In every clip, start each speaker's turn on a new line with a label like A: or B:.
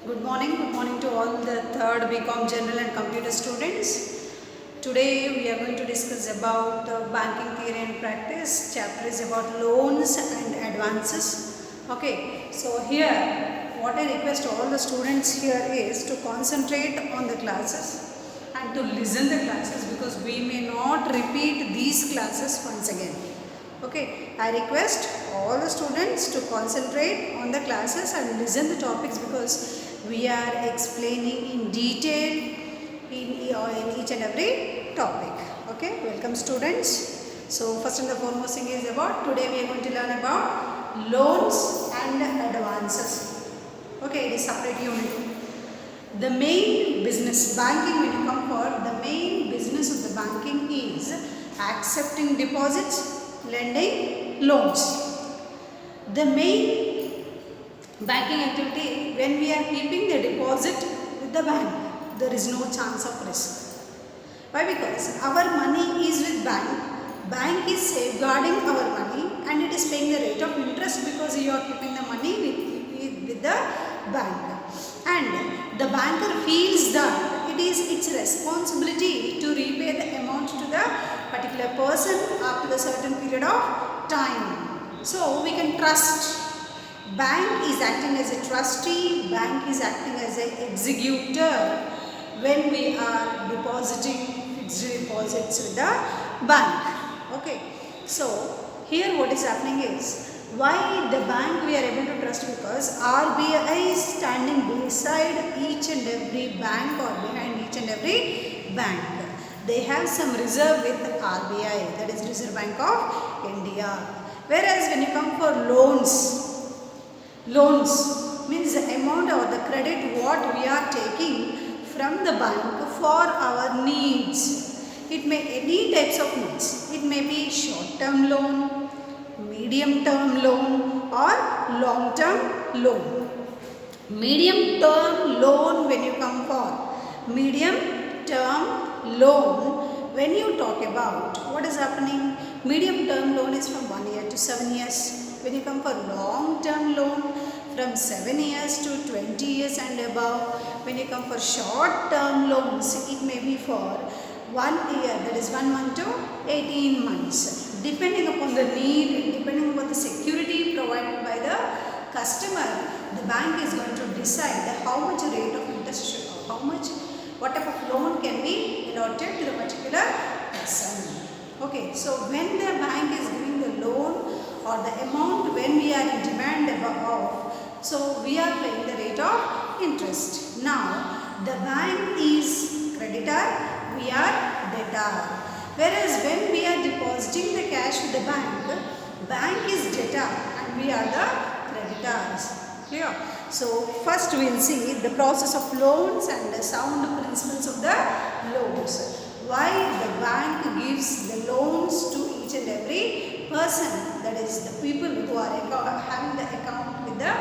A: Good morning to all the third BCom General and Computer students. Today we are going to discuss about banking theory and practice. Chapter is about loans and advances. Okay, so here what I request all the students here is to concentrate on the classes and to listen the classes because we may not repeat these classes once again. Okay, I request all the students to concentrate on the classes and listen the topics because we are explaining in detail in each and every topic. Okay, welcome students. So first and the foremost thing is about today we are going to learn about loans and advances. Okay, it is separate unit. The main business banking, when you come for the main business of the banking is accepting deposits, lending loans. The main banking activity, when we are keeping the deposit with the bank, there is no chance of risk. Why? Because our money is with bank is safeguarding our money and it is paying the rate of interest because you are keeping the money with the bank. And the banker feels that it is its responsibility to repay the amount to the particular person after a certain period of time. So we can trust. Bank is acting as a trustee, bank is acting as an executor when we are depositing fixed deposits with the bank. Okay, so here what is happening is, why the bank we are able to trust? Because RBI is standing beside each and every bank or behind each and every bank. They have some reserve with RBI, that is Reserve Bank of India. Whereas when you come for loans means the amount or the credit what we are taking from the bank for our needs. It may any types of needs. It may be short-term loan, medium-term loan or long-term loan. Medium-term loan, when you come for medium-term loan, when you talk about what is happening, medium-term loan is from 1 year to 7 years. When you come for long-term loan, from 7 years to 20 years and above. When you come for short-term loans, it may be for 1 year, that is 1 month to 18 months. Depending upon the need, depending upon the security provided by the customer, the bank is going to decide how much rate of interest should, how much, what type of loan can be allotted to the particular person. Okay, so when the bank is giving the loan or the amount when we are in demand of, so we are paying the rate of interest. Now, the bank is creditor, we are debtor. Whereas when we are depositing the cash with the bank is debtor and we are the creditors. Clear? So first we will see the process of loans and the sound principles of the loans. Why the bank gives the loans to each and every person, that is the people who are having the account with the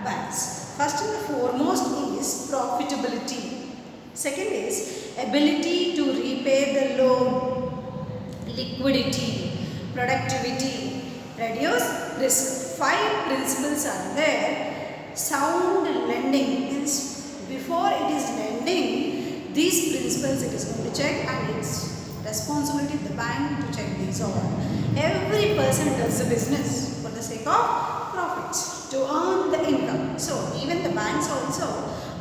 A: banks. First and the foremost is profitability. Second is ability to repay the loan, liquidity, productivity, reduce risk. 5 principles are there. Sound lending means before it is lending, these principles it is going to check and it's responsibility of the bank to check these all. Every person does the business for the sake of profits, to earn the income. So even the banks also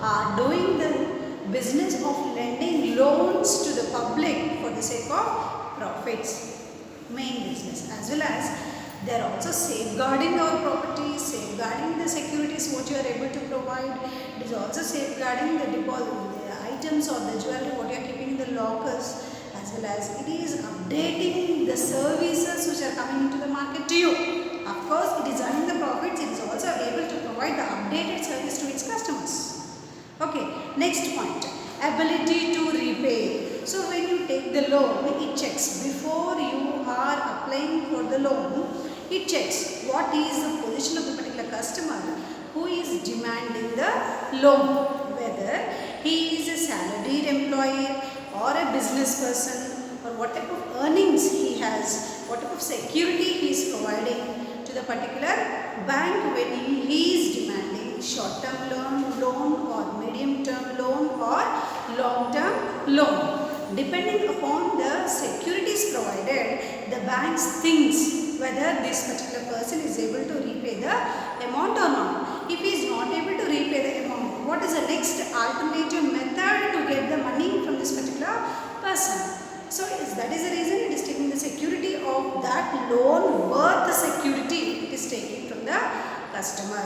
A: are doing the business of lending loans to the public for the sake of profits, main business, as well as they are also safeguarding our property, safeguarding the securities what you are able to provide. It is also safeguarding the deposit, the items or the jewelry what you are keeping in the lockers, as well as it is updating the services which are coming into the market to you. Of course, it is earning the profits, it is also able to provide the updated service to its customers. Okay, next point, ability to repay. So when you take the loan, it checks before you are applying for the loan, it checks what is the position of the particular customer who is demanding the loan, whether he is a salaried employee or a business person, or what type of earnings he has, what type of security he is providing to the particular bank when he is demanding short-term loan or medium-term loan or long-term loan. Depending upon the securities provided, the bank thinks whether this particular person is able to repay the amount or not. If he is not able to repay the amount, what is the next alternative method to get the money from this particular person? So that is the reason it is taking the security of that loan worth security it is taking from the customer.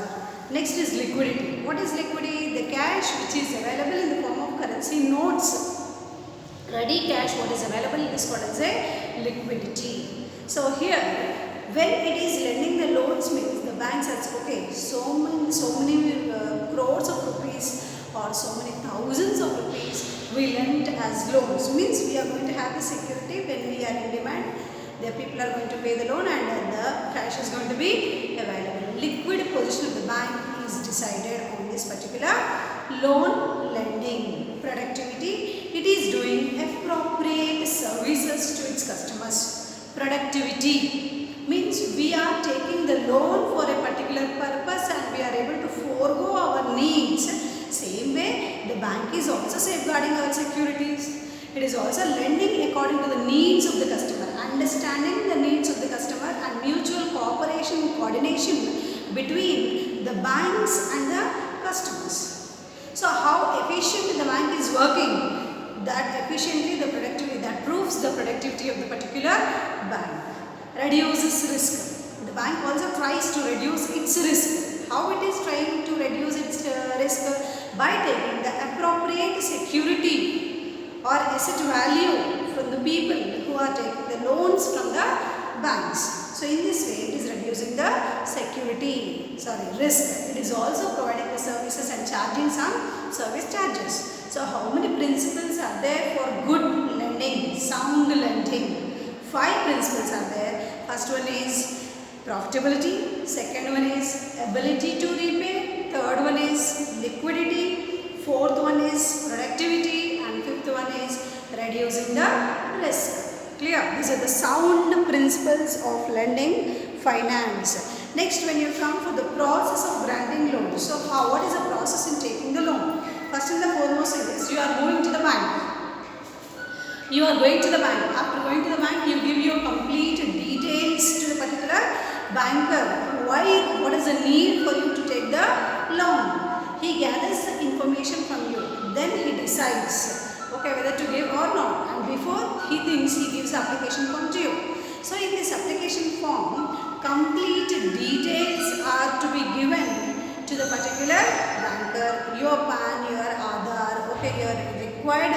A: Next is liquidity. What is liquidity? The cash which is available in the form of currency notes. Ready cash what is available is called as a liquidity. So here when it is lending the loans means the bank says okay, so many crores of rupees or so many thousands of rupees we lend as loans, means we are going to have the security when we are in demand. The people are going to pay the loan and the cash is going to be available. Liquid position of the bank is decided on this particular loan lending. Productivity, it is doing appropriate services to its customers. Productivity means we are taking the loan for a particular purpose and we are able to forego our needs. Same way the bank is also safeguarding our securities. It is also lending according to the needs of the customer, understanding the needs of the customer and mutual cooperation, coordination between the banks and the customers. So how efficient the bank is working, that efficiently the productivity, that proves the productivity of the particular bank. Reduces risk. The bank also tries to reduce its risk. How it is trying to reduce its risk? By taking the appropriate security or asset value from the people who are taking the loans from the banks. So in this way it is reducing the risk. It is also providing the services and charging some service charges. So how many principles are there for good lending, sound lending? 5 principles are there. First one is profitability, second one is ability to repay, third one is liquidity, fourth one is productivity and fifth one is reducing the risk. Clear? These are the sound principles of lending finance. Next, when you come for the process of granting loan. So what is the process in taking the loan? First and the foremost is you are going to the bank. You are going to the bank. After going to the bank, you give your complete details to the particular banker. What is the need for you to take the loan? He gathers the information from you. Then he decides, okay, whether to give or not. And before he thinks, he gives the application form to you. So in this application form, complete details are to be given to the particular banker. Your PAN, your Aadhaar, okay, your required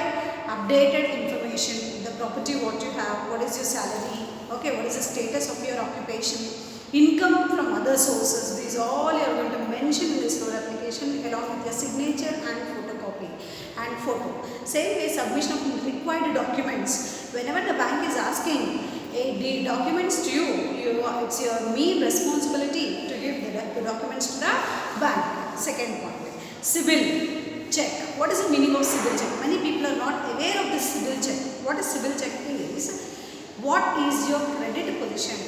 A: updated information, the property what you have, what is your salary, okay, what is the status of your occupation, income from other sources. These all you are going to mention in this loan application along with your signature and photocopy and photo. Same way submission of required documents. Whenever the bank is asking the documents to you, it's your main responsibility to give the documents to the bank. Second point, CIBIL check. What is the meaning of CIBIL check? Many people are not aware of this CIBIL check. What is CIBIL check is? What is your credit position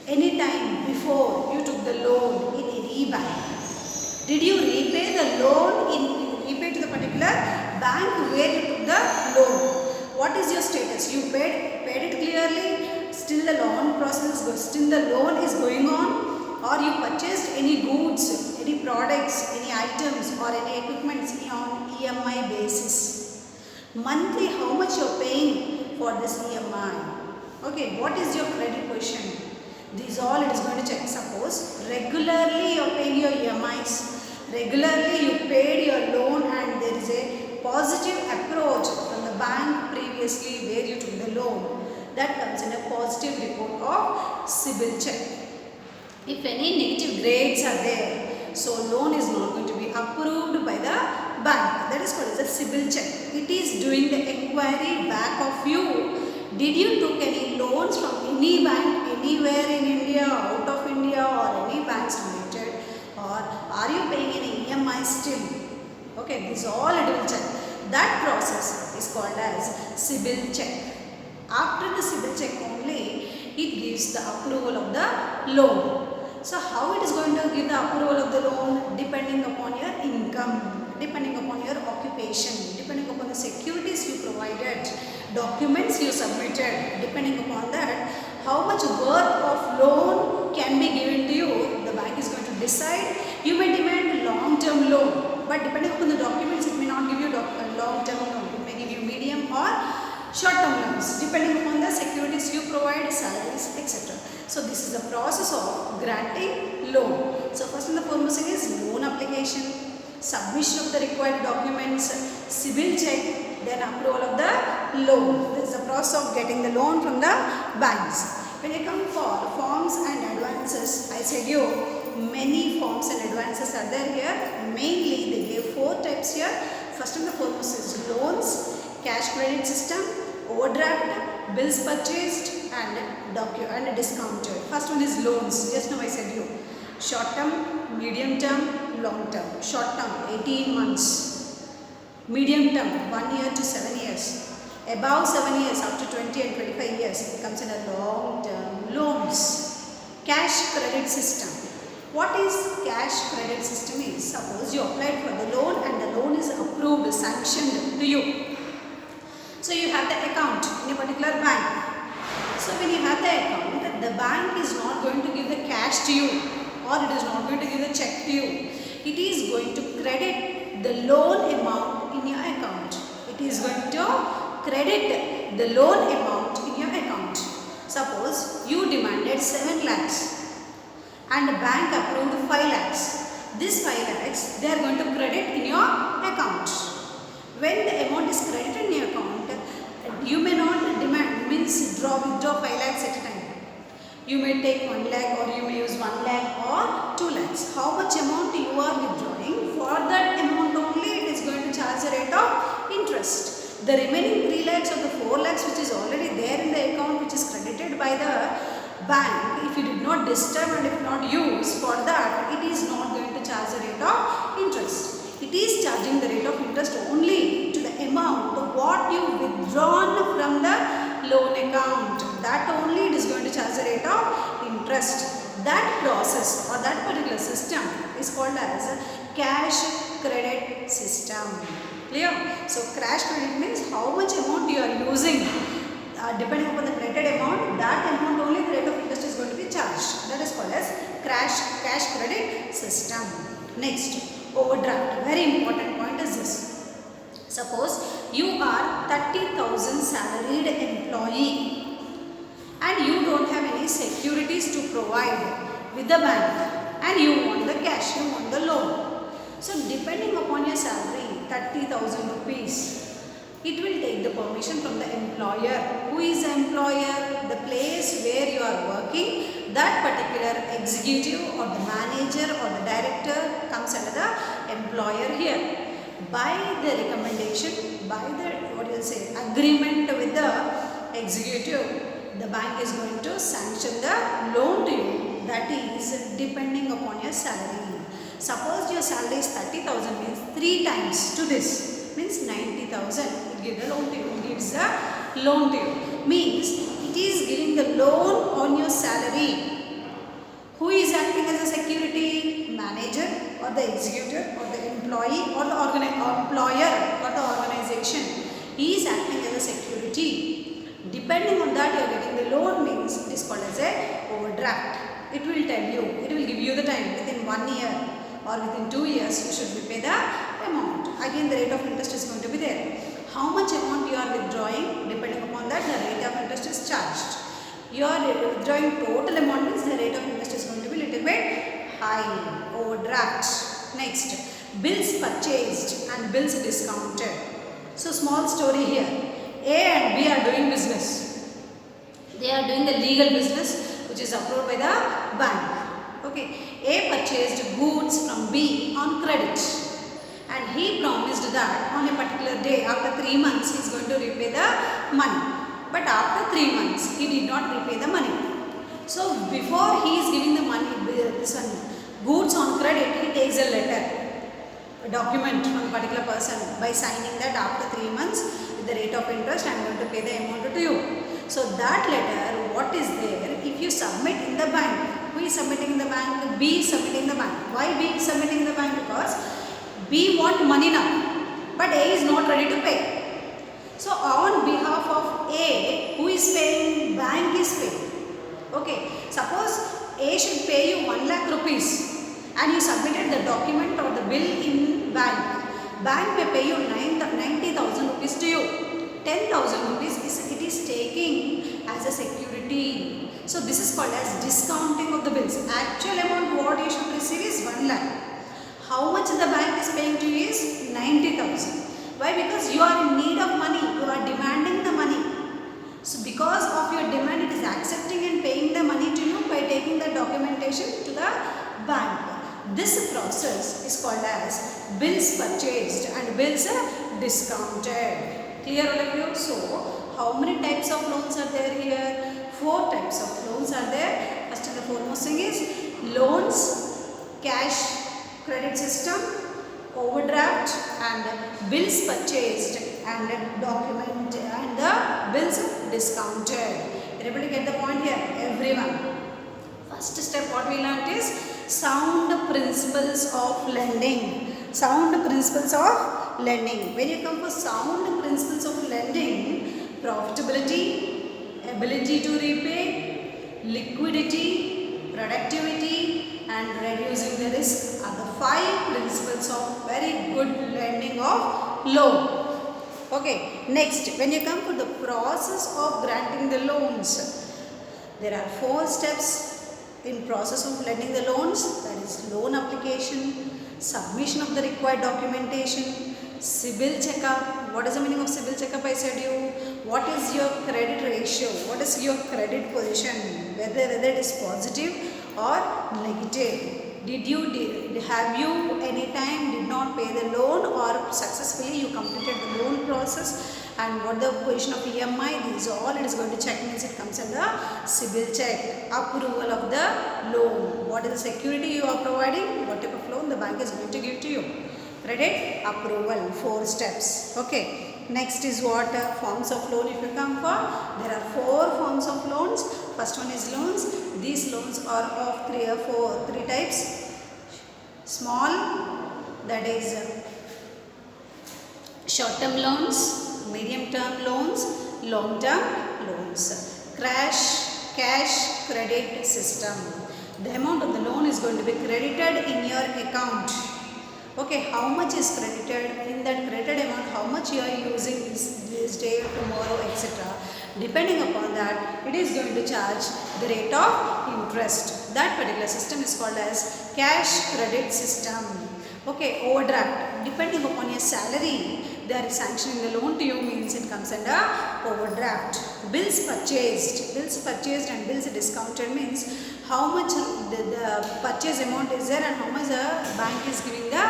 A: anytime before you took the loan in any bank? Did you repay the loan repay to the particular bank where you took the loan? What is your status? You paid it clearly, still the loan process goes, still the loan is going on, or you purchased any goods, any products, any items or any equipment on EMI basis. Monthly, how much you are paying for this EMI? Okay, what is your credit position? These all it is going to check. Suppose regularly you are paying your EMIs, regularly you paid your loan and there is a positive approach from the bank previously where you took the loan. That comes in a positive report of CIBIL check. If any negative grades are there, so loan is not going to be approved by the bank. That is called as a CIBIL check. It is doing the inquiry back of you. Did you took any loans from any bank anywhere in India, out of India or any banks related, or are you paying any EMI still? Okay, this all it will check. That process is called as CIBIL check. After the CIBIL check only, it gives the approval of the loan. So how it is going to give the approval of the loan? Depending upon your income. depending upon your occupation, depending upon the securities you provided, documents you submitted, depending upon that, how much worth of loan can be given to you, the bank is going to decide. You may demand long-term loan, but depending upon the documents, it may not give you a long-term loan. It may give you medium or short-term loans, depending upon the securities you provide, salaries, etc. So this is the process of granting loan. So first and the foremost thing is loan application, submission of the required documents, CIBIL check, then approval of the loan. This is the process of getting the loan from the banks. When you come for forms and advances, I said you many forms and advances are there here. Mainly they gave 4 types here. First and the foremost is loans, cash credit system, overdraft, bills purchased and discounted. First one is loans. Just now I said you short term, medium term, long term. Short term 18 months, medium term 1 year to 7 years, above 7 years up to 20 and 25 years it comes in a long term loans. Cash credit system. What is cash credit system is, suppose you applied for the loan and the loan is approved, sanctioned to you. So you have the account in a particular bank. So when you have the account, the bank is not going to give the cash to you, or it is not going to give the check to you. It is going to credit the loan amount in your account. It is going to credit the loan amount in your account. Suppose you demanded 7 lakhs and the bank approved 5 lakhs. This 5 lakhs they are going to credit in your account. When the amount is credited in your account, you may not demand, means withdraw 5 lakhs at a time. You may take 1 lakh or you may use 1 lakh or 2 lakhs. How much amount you are withdrawing, for that amount only it is going to charge a rate of interest. The remaining 3 lakhs or the 4 lakhs which is already there in the account, which is credited by the bank, if you did not disturb and if not use, for that it is not going to charge a rate of interest. It is charging the rate of interest only to the amount of what you withdrawn from the loan account. That only it is going to charge the rate of interest. That process or that particular system is called as cash credit system. Clear? So cash credit means how much amount you are using. Depending upon the credited amount, that amount only the rate of interest is going to be charged. That is called as cash credit system. Next, overdraft. Very important point is this. Suppose you are 30,000 salaried employee and you don't have any securities to provide with the bank and you want the cash, you want the loan. So depending upon your salary, 30,000 rupees, it will take the permission from the employer. Who is the employer? The place where you are working, that particular executive or the manager or the director comes under the employer here. By the recommendation, by the agreement with the executive, the bank is going to sanction the loan to you. That is depending upon your salary. Suppose your salary is 30,000, means 3 times to this, means 90,000. It gives the loan to you. It gives the loan to you. Means it is giving the loan on your salary. Who is acting as a security? Manager or the executive or the employee or the employer or the organization. He is acting as a security. Depending on that, you are getting the loan, means it is called as a overdraft. It will tell you, it will give you the time within 1 year or within 2 years you should repay the amount. Again the rate of interest is going to be there. How much amount you are withdrawing, depending upon that the rate of interest is charged. You are withdrawing total amount, means the rate of interest is going to be little bit high. Overdraft. Next, bills purchased and bills discounted. So small story here. A and B are doing business. They are doing the legal business which is approved by the bank. Okay, A purchased goods from B on credit and he promised that on a particular day after 3 months he is going to repay the money. But after 3 months he did not repay the money. So before he is giving the money, this one goods on credit, he takes a letter, a document from a particular person by signing that after 3 months with the rate of interest I am going to pay the amount to you. So that letter, what is there, if you submit in the bank, who is submitting in the bank? B is submitting in the bank. Why B is submitting in the bank? Because B want money now, but A is not ready to pay. So on behalf of A, who is paying? Bank is paying. Okay, suppose A should pay you 1 lakh rupees and you submitted the document or the bill in bank. Bank may pay you 90,000 rupees to you. 10,000 rupees it is taking as a security. So this is called as discounting of the bills. Actual amount what you should receive is 1 lakh. How much the bank is paying to you is 90,000. Why? Because you are in need of money. You are demanding the money. So because of your demand, it is accepting and paying the money to you by taking the documentation to the bank. This process is called as bills purchased and bills discounted. Clear all of you? So how many types of loans are there here? 4 types of loans are there. First and the foremost thing is loans, cash credit system, overdraft and bills purchased and document and the bills discounted. Everybody get the point here? Everyone. First step what we learnt is sound principles of lending. Sound principles of lending. When you come for sound principles of lending, profitability, ability to repay, liquidity, productivity and reducing the risk are the 5 principles of very good lending of loan. Okay, next when you come for the process of granting the loans, there are 4 steps in process of lending the loans. That is loan application, submission of the required documentation, CIBIL checkup. What is the meaning of CIBIL checkup? I said you. What is your credit ratio? What is your credit position? Whether it is positive or negative. Have you any time did not pay the loan or successfully you completed the loan process, and what the position of EMI? This is all it is going to check, means it comes under CIBIL check. Approval of the loan. What is the security you are providing? What type of loan the bank is going to give to you? Credit approval. 4 steps. Okay. Next is what forms of loan if you come for. There are 4 forms of loans. First one is loans. These loans are of 3 types. Small, that is short term loans, medium term loans, long term loans. Cash credit system. The amount of the loan is going to be credited in your account. Okay, how much is credited? In that credited amount, how much you are using this day, tomorrow, etc. Depending upon that, it is going to charge the rate of interest. That particular system is called as cash credit system. Okay, overdraft. Depending upon your salary, they are sanctioning the loan to you, means it comes under overdraft. Bills purchased and bills discounted means how much the purchase amount is there and how much the bank is giving the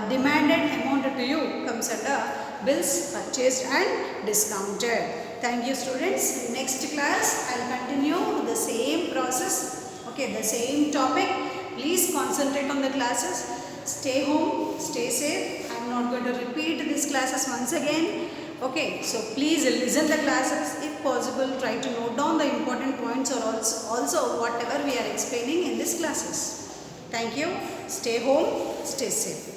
A: demanded amount to you comes under bills purchased and discounted. Thank you students. Next class I will continue the same process. Okay, the same topic. Please concentrate on the classes. Stay home, stay safe. I am not going to repeat these classes once again. Okay, so please listen the classes. If possible, try to note down the important points or also whatever we are explaining in these classes. Thank you. Stay home, stay safe.